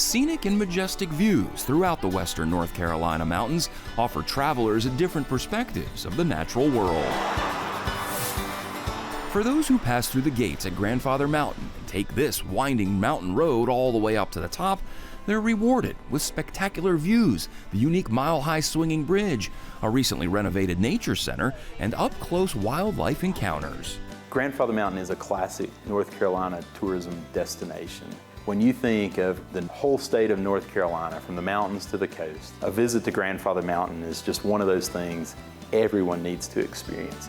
Scenic and majestic views throughout the western North Carolina mountains offer travelers different perspectives of the natural world. For those who pass through the gates at Grandfather Mountain and take this winding mountain road all the way up to the top, they're rewarded with spectacular views, the unique mile-high swinging bridge, a recently renovated nature center, and up-close wildlife encounters. Grandfather Mountain is a classic North Carolina tourism destination. When you think of the whole state of North Carolina, from the mountains to the coast, a visit to Grandfather Mountain is just one of those things everyone needs to experience.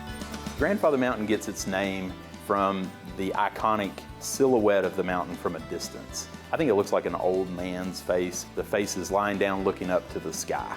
Grandfather Mountain gets its name from the iconic silhouette of the mountain from a distance. I think it looks like an old man's face. The face is lying down looking up to the sky.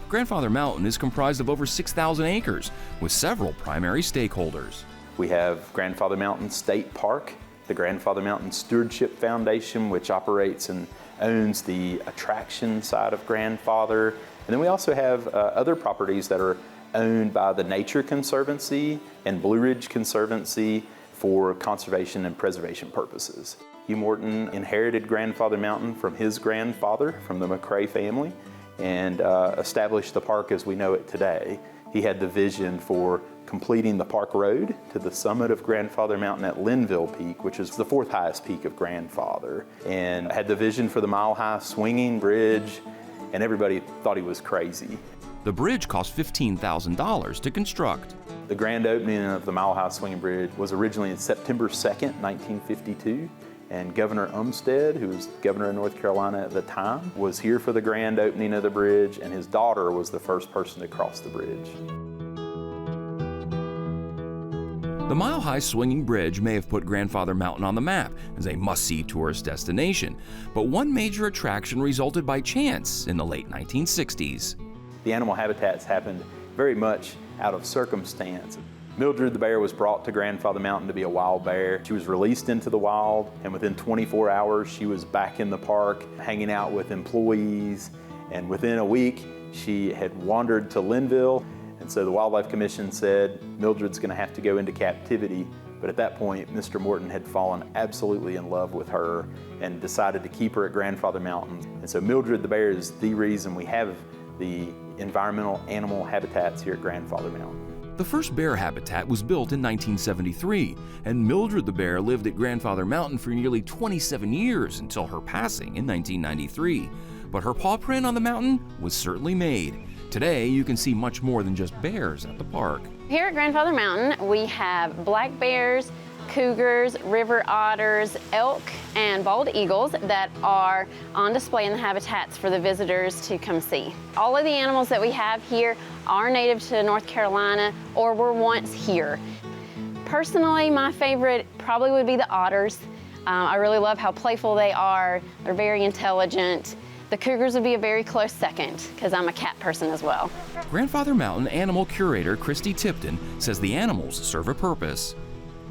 Grandfather Mountain is comprised of over 6,000 acres with several primary stakeholders. We have Grandfather Mountain State Park, the Grandfather Mountain Stewardship Foundation, which operates and owns the attraction side of Grandfather. And then we also have other properties that are owned by the Nature Conservancy and Blue Ridge Conservancy for conservation and preservation purposes. Hugh Morton inherited Grandfather Mountain from his grandfather, from the McCrae family, and established the park as we know it today. He had the vision for completing the park road to the summit of Grandfather Mountain at Linville Peak, which is the 4th highest peak of Grandfather, and had the vision for the mile-high swinging bridge, and everybody thought he was crazy. The bridge cost $15,000 to construct. The grand opening of the Mile High Swinging Bridge was originally on September 2nd, 1952, and Governor Umstead, who was governor of North Carolina at the time, was here for the grand opening of the bridge, and his daughter was the first person to cross the bridge. The mile-high swinging bridge may have put Grandfather Mountain on the map as a must-see tourist destination, but one major attraction resulted by chance in the late 1960s. The animal habitats happened very much out of circumstance. Mildred the Bear was brought to Grandfather Mountain to be a wild bear. She was released into the wild, and within 24 hours she was back in the park hanging out with employees, and within a week she had wandered to Linville, and so the Wildlife Commission said Mildred's going to have to go into captivity. But at that point, Mr. Morton had fallen absolutely in love with her and decided to keep her at Grandfather Mountain. And so Mildred the Bear is the reason we have the environmental animal habitats here at Grandfather Mountain. The first bear habitat was built in 1973, and Mildred the Bear lived at Grandfather Mountain for nearly 27 years until her passing in 1993. But her paw print on the mountain was certainly made. Today, you can see much more than just bears at the park. Here at Grandfather Mountain, we have black bears, cougars, river otters, elk, and bald eagles that are on display in the habitats for the visitors to come see. All of the animals that we have here are native to North Carolina or were once here. Personally, my favorite probably would be the otters. I really love how playful they are. They're very intelligent. The cougars would be a very close second because I'm a cat person as well. Grandfather Mountain animal curator Christy Tipton says the animals serve a purpose.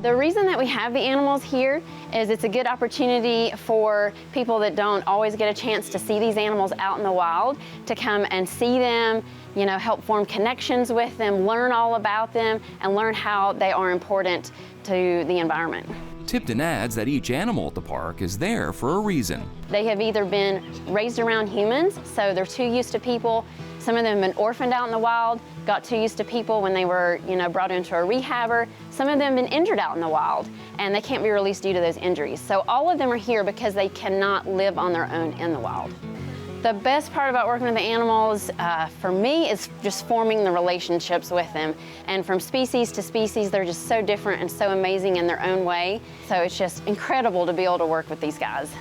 The reason that we have the animals here is it's a good opportunity for people that don't always get a chance to see these animals out in the wild to come and see them, you know, help form connections with them, learn all about them, and learn how they are important to the environment. Tipton adds that each animal at the park is there for a reason. They have either been raised around humans, so they're too used to people. Some of them have been orphaned out in the wild, got too used to people when they were, brought into a rehabber. Some of them have been injured out in the wild, and they can't be released due to those injuries. So all of them are here because they cannot live on their own in the wild. The best part about working with the animals, for me, is just forming the relationships with them. And from species to species, they're just so different and so amazing in their own way. So it's just incredible to be able to work with these guys.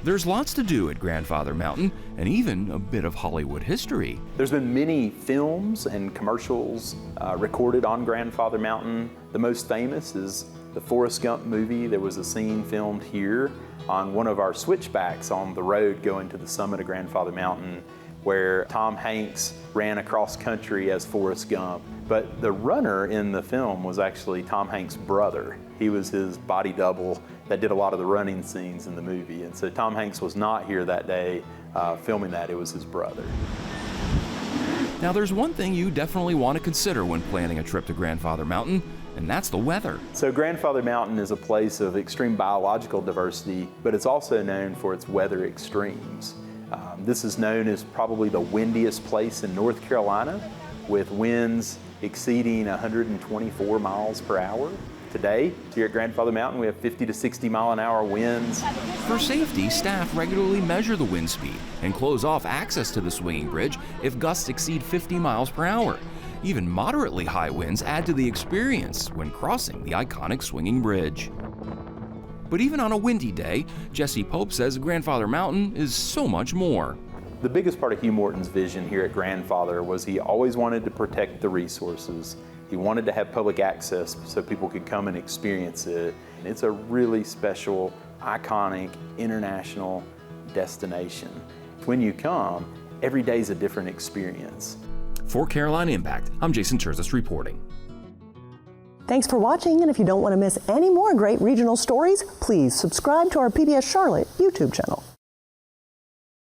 There's lots to do at Grandfather Mountain, and even a bit of Hollywood history. There's been many films and commercials recorded on Grandfather Mountain. The most famous is the Forrest Gump movie. There was a scene filmed here on one of our switchbacks on the road going to the summit of Grandfather Mountain, where Tom Hanks ran across country as Forrest Gump. But the runner in the film was actually Tom Hanks' brother. He was his body double that did a lot of the running scenes in the movie. And so Tom Hanks was not here that day filming that. It was his brother. Now there's one thing you definitely want to consider when planning a trip to Grandfather Mountain: and that's the weather. So Grandfather Mountain is a place of extreme biological diversity, but it's also known for its weather extremes. This is known as probably the windiest place in North Carolina, with winds exceeding 124 miles per hour. Today, here at Grandfather Mountain, we have 50 to 60 mile an hour winds. For safety, staff regularly measure the wind speed and close off access to the swinging bridge if gusts exceed 50 miles per hour. Even moderately high winds add to the experience when crossing the iconic swinging bridge. But even on a windy day, Jesse Pope says Grandfather Mountain is so much more. The biggest part of Hugh Morton's vision here at Grandfather was he always wanted to protect the resources. He wanted to have public access so people could come and experience it. And it's a really special, iconic, international destination. When you come, every day is a different experience. For Carolina Impact, I'm Jason Terzis reporting. Thanks for watching, and if you don't want to miss any more great regional stories, please subscribe to our PBS Charlotte YouTube channel.